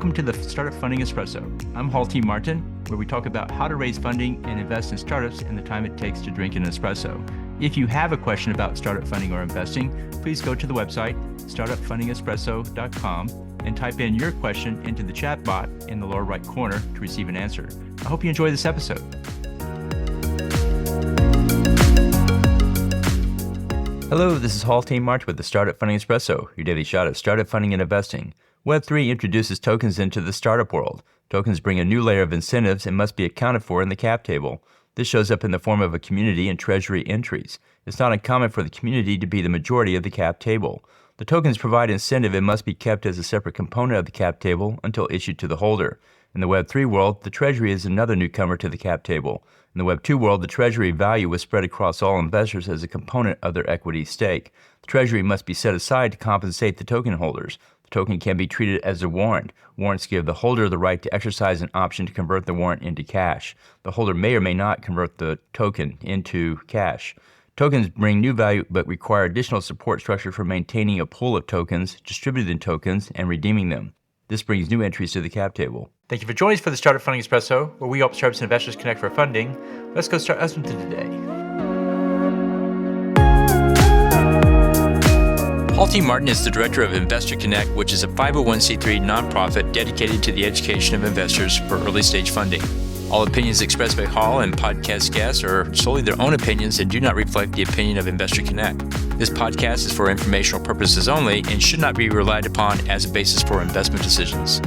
Welcome to the Startup Funding Espresso. I'm Hall T. Martin, where we talk about how to raise funding and invest in startups and the time it takes to drink an espresso. If you have a question about startup funding or investing, please go to the website, startupfundingespresso.com, and type in your question into the chat bot in the lower right corner to receive an answer. I hope you enjoy this episode. Hello, this is Hall T. Martin with the Startup Funding Espresso, your daily shot of startup funding and investing. Web3 introduces tokens into the startup world. Tokens bring a new layer of incentives and must be accounted for in the cap table. This shows up in the form of a community and treasury entries. It's not uncommon for the community to be the majority of the cap table. The tokens provide incentive and must be kept as a separate component of the cap table until issued to the holder. In the Web3 world, the treasury is another newcomer to the cap table. In the Web2 world, the treasury value was spread across all investors as a component of their equity stake. The treasury must be set aside to compensate the token holders. The token can be treated as a warrant. Warrants give the holder the right to exercise an option to convert the warrant into cash. The holder may or may not convert the token into cash. Tokens bring new value but require additional support structure for maintaining a pool of tokens, distributed tokens, and redeeming them. This brings new entries to the cap table. Thank you for joining us for the Startup Funding Espresso, where we help startups and investors connect for funding. Let's go start us into today. Hall T. Martin is the director of Investor Connect, which is a 501c3 nonprofit dedicated to the education of investors for early stage funding. All opinions expressed by Hall and podcast guests are solely their own opinions and do not reflect the opinion of Investor Connect. This podcast is for informational purposes only and should not be relied upon as a basis for investment decisions.